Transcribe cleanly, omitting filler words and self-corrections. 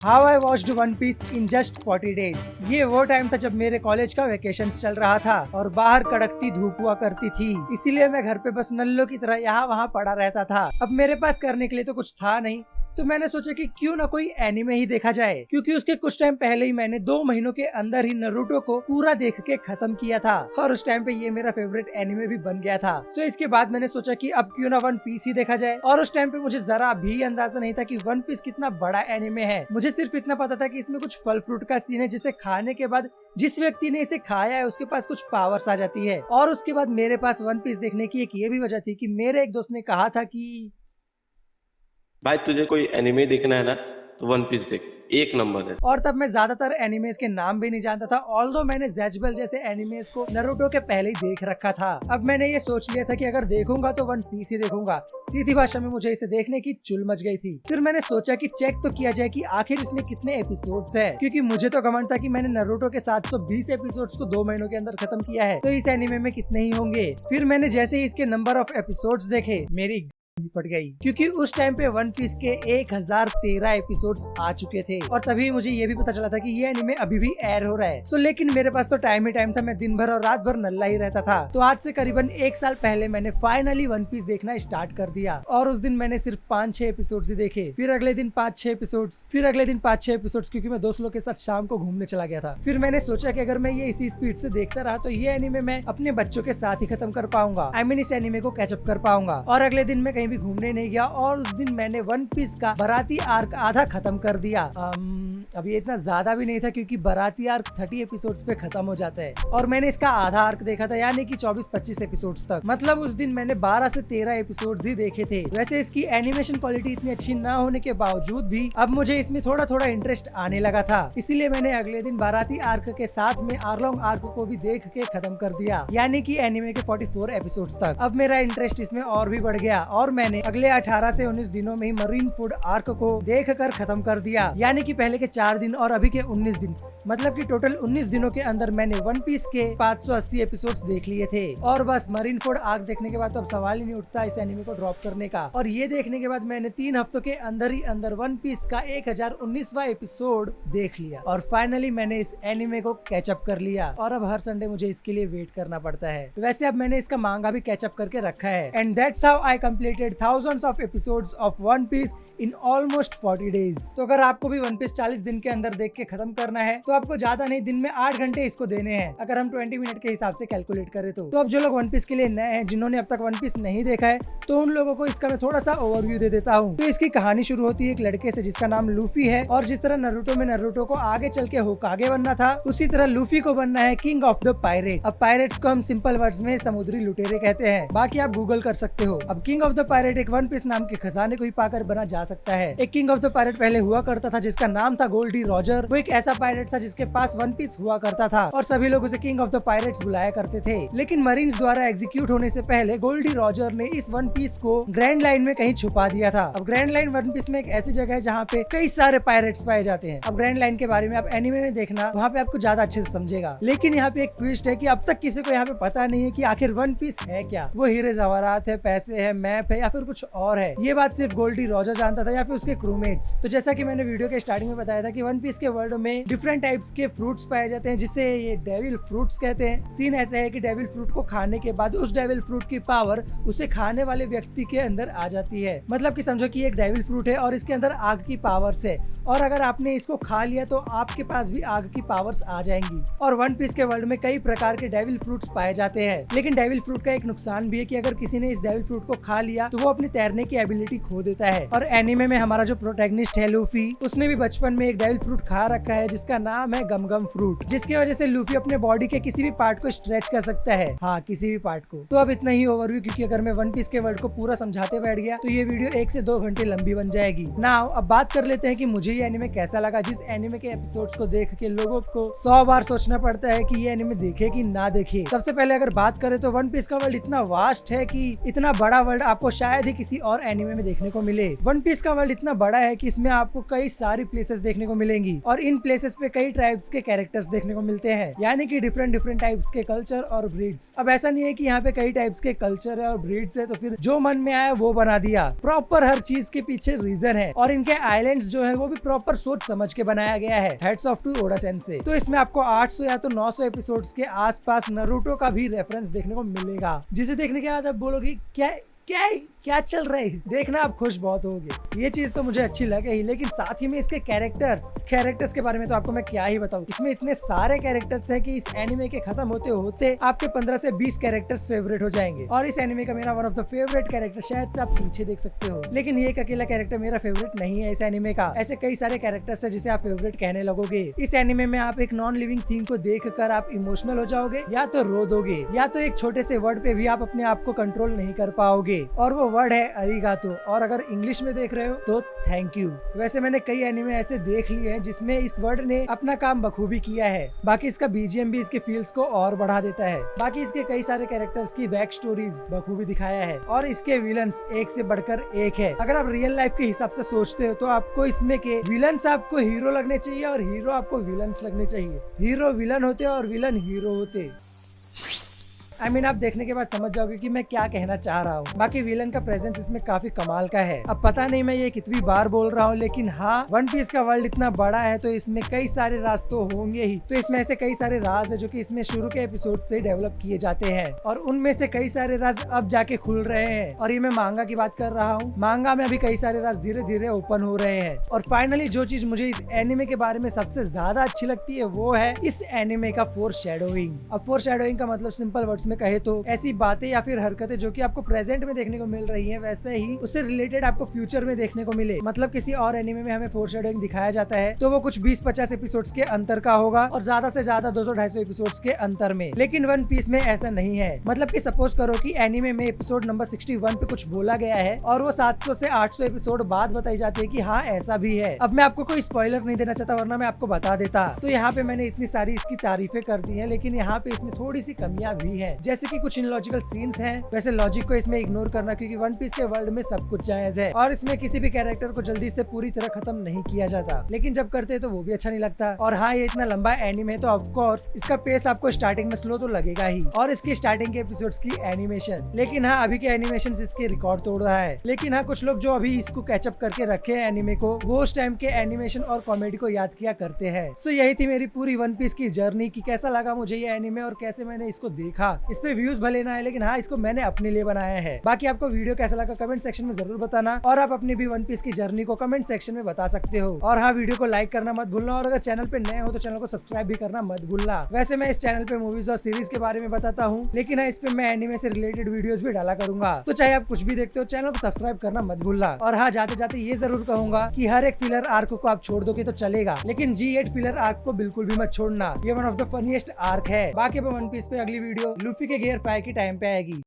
How I watched One Piece in just 40 days. ये वो time था जब मेरे कॉलेज का वेकेशन चल रहा था और बाहर कड़कती धूप हुआ करती थी, इसीलिए मैं घर पे बस नल्लों की तरह यहाँ वहाँ पड़ा रहता था। अब मेरे पास करने के लिए तो कुछ था नहीं, तो मैंने सोचा कि क्यों ना कोई एनिमे ही देखा जाए, क्योंकि उसके कुछ टाइम पहले ही मैंने 2 महीनों के अंदर ही नारुतो को पूरा देख के खत्म किया था और उस टाइम पे ये मेरा फेवरेट एनिमे भी बन गया था। सो इसके बाद मैंने सोचा कि अब क्यों ना वन पीस ही देखा जाए, और उस टाइम पे मुझे जरा भी अंदाजा नहीं था कि वन पीस कितना बड़ा एनिमे है। मुझे सिर्फ इतना पता था कि इसमें कुछ फल फ्रूट का सीन है जिसे खाने के बाद जिस व्यक्ति ने इसे खाया है उसके पास कुछ पावर्स आ जाती है। और उसके बाद मेरे पास वन पीस देखने की एक ये भी वजह थी कि मेरे एक दोस्त ने कहा था कि भाई तुझे कोई एनिमे देखना है ना तो वन पीस देख, एक नंबर है। और तब मैं ज्यादातर एनिमेस के नाम भी नहीं जानता था, ऑल्दो मैंने ज़ेचबेल जैसे एनिमेस को नारुतो के पहले ही देख रखा था। अब मैंने ये सोच लिया था कि अगर देखूंगा तो वन पीस ही देखूंगा। सीधी भाषा में मुझे इसे देखने की चुल मच गई थी। फिर मैंने सोचा कि चेक तो किया जाए कि आखिर इसमें कितने एपिसोड्स है, क्योंकि मुझे तो घमंड था कि मैंने नारुतो के 720 एपिसोड्स को 2 महीनों के अंदर खत्म किया है, तो इस एनिमे में कितने ही होंगे। फिर मैंने जैसे ही इसके नंबर ऑफ एपिसोड्स देखे मेरी फट गई, क्योंकि उस टाइम पे वन पीस के 1013 एपिसोड्स आ चुके थे। और तभी मुझे ये भी पता चला था कि ये एनिमे अभी भी एयर हो रहा है। लेकिन मेरे पास तो टाइम ही टाइम था, मैं दिन भर और रात भर नल्ला ही रहता था। तो आज से करीबन 1 साल पहले मैंने फाइनली वन पीस देखना स्टार्ट कर दिया, और उस दिन मैंने सिर्फ 5-6 एपिसोड ही देखे। फिर अगले दिन 5-6 एपिसोड, फिर अगले दिन 5-6 एपिसोड, क्योंकि मैं दोस्त लोग के साथ शाम को घूमने चला गया था। फिर मैंने सोचा कि अगर मैं ये इसी स्पीड से देखता रहा तो ये एनिमे मैं अपने बच्चों के साथ ही खत्म कर पाऊंगा। आई मीन इस एनिमे को कैचअप कर पाऊंगा। और अगले दिन मैं कहीं भी घूमने नहीं गया, और उस दिन मैंने वन पीस का बाराती आर्क आधा खत्म कर दिया। अब ये इतना ज्यादा भी नहीं था, क्योंकि बाराती आर्क 30 एपिसोड्स पे खत्म हो जाता है, और मैंने इसका आधा आर्क देखा था, यानी कि 24-25 एपिसोड्स तक। मतलब उस दिन मैंने 12 से 13 एपिसोड्स ही देखे थे। वैसे इसकी एनिमेशन क्वालिटी इतनी अच्छी ना होने के बावजूद भी अब मुझे इसमें थोड़ा थोड़ा इंटरेस्ट आने लगा था, इसीलिए मैंने अगले दिन बाराती आर्क के साथ में आर्लोंग आर्क को भी देख के खत्म कर दिया, यानी कि एनिमे के 44 एपिसोड्स तक। अब मेरा इंटरेस्ट इसमें और भी बढ़ गया, और मैंने अगले 18 से 19 दिनों में ही मरीन फूड आर्क को देख कर खत्म कर दिया, यानी कि पहले के 4 दिन और अभी के 19 दिन, मतलब कि टोटल 19 दिनों के अंदर मैंने वन पीस के 580 एपिसोड्स देख लिए थे। और बस मरीन फूड आर्क देखने के बाद तो अब सवाल ही नहीं उठता इस एनिमे को ड्रॉप करने का। और ये देखने के बाद मैंने 3 हफ्तों के अंदर ही अंदर वन पीस का 1019वां एपिसोड देख लिया, और फाइनली मैंने इस एनिमे को कैचअप कर लिया। और अब हर संडे मुझे इसके लिए वेट करना पड़ता है। वैसे अब मैंने इसका मांगा भी कैचअप करके रखा है, and that's how I completed thousands of episodes of One Piece in almost 40 days. तो अगर आपको भी वन पीस 40 दिन के अंदर देख के खत्म करना है तो आपको ज्यादा नहीं, दिन में 8 घंटे इसको देने हैं, अगर हम 20 मिनट के हिसाब से कैलकुलेट करें तो। अब जो लोग वन पीस के लिए नए हैं, जिन्होंने अब तक वन पीस नहीं देखा है, तो उन लोगों को इसका मैं थोड़ा सा ओवरव्यू दे देता हूँ। तो इसकी कहानी शुरू होती है एक लड़के से जिसका नाम लूफी है, और जिस तरह नारुतो में नारुतो को आगे चल के होकागे बनना था, उसी तरह लूफी को बनना है किंग ऑफ द पायरेट। अब पायरेट्स को हम सिंपल वर्ड्स में समुद्री लुटेरे कहते हैं, बाकी आप गूगल कर सकते हो। अब किंग ऑफ द पायरेट एक वन पीस नाम के खजाने को ही पाकर बना जा सकता है। एक किंग ऑफ द पायरेट पहले हुआ करता था जिसका नाम था गोल्डी रॉजर। वो एक ऐसा पायरेट था जिसके पास वन पीस हुआ करता था, और सभी लोग उसे किंग ऑफ द पायरेट्स बुलाया करते थे। लेकिन मरीन्स द्वारा एग्जीक्यूट होने से पहले गोल्डी रॉजर ने इस वन पीस को ग्रैंड लाइन में कहीं छुपा दिया था। अब ग्रैंड लाइन वन पीस में एक ऐसी जगह है जहाँ पे कई सारे पायरेट्स पाए जाते हैं। अब ग्रैंड लाइन के बारे में आप एनिमे में देखना, वहाँ पे आपको ज्यादा अच्छे से समझेगा। लेकिन यहाँ पे एक ट्विस्ट है कि अब तक किसी को यहाँ पे पता नहीं है कि आखिर वन पीस है क्या। वो हीरे जवाहरात है, पैसे है, मैप है, या फिर कुछ और है। ये बात सिर्फ गोल्डी रॉजर जानता था, या फिर उसके क्रूमेट्स। तो जैसा कि मैंने वीडियो के स्टार्टिंग में बताया था कि वन पीस के वर्ल्ड में डिफरेंट टाइप्स के फ्रूट्स पाए जाते हैं, जिसे ये डेविल फ्रूट्स कहते हैं। सीन ऐसा है कि डेविल फ्रूट को खाने के बाद उस डेविल फ्रूट की पावर उसे खाने वाले व्यक्ति के अंदर आ जाती है। मतलब कि समझो कि एक डेविल फ्रूट है और इसके अंदर आग की पावर्स है, और अगर आपने इसको खा लिया तो आपके पास भी आग की पावर्स आ जाएंगी। और वन पीस के वर्ल्ड में कई प्रकार के डेविल फ्रूट्स पाए जाते हैं, लेकिन डेविल फ्रूट का एक नुकसान भी है कि अगर किसी ने इस डेविल फ्रूट को खा लिया तो वो अपनी तैरने की एबिलिटी खो देता है। और एनिमे में हमारा जो प्रोटैगनिस्ट है लूफी, उसने भी बचपन में एक डेविल फ्रूट खा रखा है जिसका नाम है गम गम फ्रूट, जिसकी वजह से लूफी अपने बॉडी के किसी भी पार्ट को स्ट्रेच कर सकता है। हाँ, किसी भी पार्ट को। तो अब इतना ही ओवरव्यू, क्योंकि अगर मैं वन पीस के वर्ल्ड को पूरा समझाते बैठ गया तो ये वीडियो 1 से 2 घंटे लंबी बन जाएगी। नाउ अब बात कर लेते हैं कि मुझे ये एनिमे कैसा लगा, जिस एनिमे के एपिसोड्स को देख के लोगों को 100 बार सोचना पड़ता है कि ये एनिमे देखे कि ना देखे। सबसे पहले अगर बात करें तो वन पीस का वर्ल्ड इतना वास्ट है कि इतना बड़ा वर्ल्ड आपको शायद शायद ही किसी और एनिमे में देखने को मिले। वन पीस का वर्ल्ड इतना बड़ा है कि इसमें आपको कई सारी प्लेसेस देखने को मिलेंगी और इन प्लेसेस पे कई ट्राइब्स के कैरेक्टर्स देखने को मिलते हैं, यानी कि डिफरेंट टाइप्स के कल्चर और ब्रीड्स। अब ऐसा नहीं है कि यहाँ पे कई टाइप्स के कल्चर है और ब्रीड्स है तो फिर जो मन में आया वो बना दिया। प्रॉपर हर चीज के पीछे रीजन है और इनके आइलैंड्स जो है वो भी प्रॉपर सोच समझ के बनाया गया है। Heads off to Oda sensei. तो इसमें आपको 800 या तो 900 एपिसोड्स के आसपास नारुतो का भी रेफरेंस देखने को मिलेगा, जिसे देखने के बाद आप बोलोगे क्या क्या क्या चल रहा है, देखना आप खुश बहुत होगे। ये चीज तो मुझे अच्छी लगे ही, लेकिन साथ ही में इसके कैरेक्टर्स के बारे में तो आपको मैं क्या ही बताऊं। इसमें इतने सारे कैरेक्टर्स हैं कि इस एनिमे के खत्म होते होते आपके 15 से 20 कैरेक्टर्स फेवरेट हो जाएंगे। और इस एनिमे का मेरा one of the favourite character शायद से आप पीछे देख सकते हो, लेकिन ये एक अकेला कैरेक्टर मेरा फेवरेट नहीं है इस एनिमे का। ऐसे कई सारे कैरेक्टर्स है जिसे आप फेवरेट कहने लगोगे। इस एनिमे में आप एक नॉन लिविंग थिंग को देख कर आप इमोशनल हो जाओगे, या तो रो दोगे, या तो एक छोटे से वर्ड पे भी आप अपने आप को कंट्रोल नहीं कर पाओगे और वो वर्ड है अरिगातो। और अगर इंग्लिश में देख रहे हो तो थैंक यू। वैसे मैंने कई एनिमे ऐसे देख लिए हैं जिसमें इस वर्ड ने अपना काम बखूबी किया है। बाकी इसका बीजीएम भी इसके फील्स को और बढ़ा देता है। बाकी इसके कई सारे कैरेक्टर्स की बैक स्टोरीज बखूबी दिखाया है और इसके विलन्स एक से बढ़कर एक है। अगर आप रियल लाइफ के हिसाब से सोचते हो तो आपको इसमें के विलन्स आपको हीरो लगने चाहिए और हीरो आपको विलन्स लगने चाहिए। हीरो विलन होते और विलन हीरो होते। आप देखने के बाद समझ जाओगे कि मैं क्या कहना चाह रहा हूँ। बाकी विलन का प्रेजेंस इसमें काफी कमाल का है। अब पता नहीं मैं ये कितनी बार बोल रहा हूँ, लेकिन हाँ, वन पीस का वर्ल्ड इतना बड़ा है तो इसमें कई सारे राज तो होंगे ही। तो इसमें ऐसे कई सारे राज है जो कि इसमें शुरू के एपिसोड से डेवलप किए जाते हैं और उनमें से कई सारे राज अब जाके खुल रहे हैं। और ये मैं मांगा की बात कर रहा हूँ। मांगा में अभी कई सारे राज धीरे धीरे ओपन हो रहे हैं। और फाइनली जो चीज मुझे इस एनिमे के बारे में सबसे ज्यादा अच्छी लगती है वो है इस एनिमे का फोरशैडोइंग। अब फोरशैडोइंग का मतलब सिंपल वर्ड्स में कहे तो ऐसी बातें या फिर हरकतें जो कि आपको प्रेजेंट में देखने को मिल रही हैं, वैसे ही उससे रिलेटेड आपको फ्यूचर में देखने को मिले। मतलब किसी और एनिमे में हमें फोरशैडोइंग दिखाया जाता है तो वो कुछ 20-50 एपिसोड्स के अंतर का होगा और ज्यादा से ज्यादा 200-250 एपिसोड्स के अंतर में। लेकिन वन पीस में ऐसा नहीं है। मतलब कि सपोज करो कि एनिमे में एपिसोड नंबर 61 पे कुछ बोला गया है और वो 700 से 800 एपिसोड बाद बताई जाती है कि हाँ ऐसा भी है। अब मैं आपको कोई स्पॉइलर नहीं देना चाहता, वरना मैं आपको बता देता। तो यहाँ पे मैंने इतनी सारी इसकी तारीफें कर दी है, लेकिन यहाँ पे इसमें थोड़ी सी कमियां भी है, जैसे कि कुछ इनलॉजिकल सीन्स हैं। वैसे लॉजिक को इसमें इग्नोर करना, क्योंकि वन पीस के वर्ल्ड में सब कुछ जायज है और इसमें किसी भी कैरेक्टर को जल्दी से पूरी तरह खत्म नहीं किया जाता, लेकिन जब करते हैं तो वो भी अच्छा नहीं लगता। और हाँ, ये इतना लंबा एनिमे है तो ऑफ कोर्स इसका पेस आपको स्टार्टिंग में स्लो तो लगेगा ही, और इसकी स्टार्टिंग के एपिसोड्स की एनिमेशन, लेकिन हाँ अभी के एनिमेशन इसके रिकॉर्ड तोड़ रहा है। लेकिन हाँ, कुछ लोग जो अभी इसको कैचअप करके रखे हैं एनिमे को, वो उस टाइम के एनिमेशन और कॉमेडी को याद किया करते हैं। सो यही थी मेरी पूरी वन पीस की जर्नी की कैसा लगा मुझे ये एनिमे और कैसे मैंने इसको देखा। इस पे व्यूज भले ना है, लेकिन हाँ इसको मैंने अपने लिए बनाया है। बाकी आपको वीडियो कैसा लगा कमेंट सेक्शन में जरूर बताना, और आप अपनी भी वन पीस की जर्नी को कमेंट सेक्शन में बता सकते हो। और हाँ, वीडियो को लाइक करना मत भूलना, और अगर चैनल पे नए हो तो चैनल को सब्सक्राइब भी करना मत भूलना। वैसे मैं इस चैनल पे मूवीज और सीरीज के बारे में बताता हूँ, लेकिन हाँ इस पे मैं एनिमे से रिलेटेड वीडियोस भी डाला करूंगा, तो चाहे आप कुछ भी देखते हो चैनल को सब्सक्राइब करना मत भूलना। और हाँ, जाते जाते ये जरूर कहूंगा कि हर एक फिलर आर्क को आप छोड़ दोगे तो चलेगा, लेकिन G8 फिलर आर्क को बिल्कुल भी मत छोड़ना। ये one of the funniest arc है। बाकी वन पीस पे अगली वीडियो लूफी के गियर 5 की टाइम पे आएगी।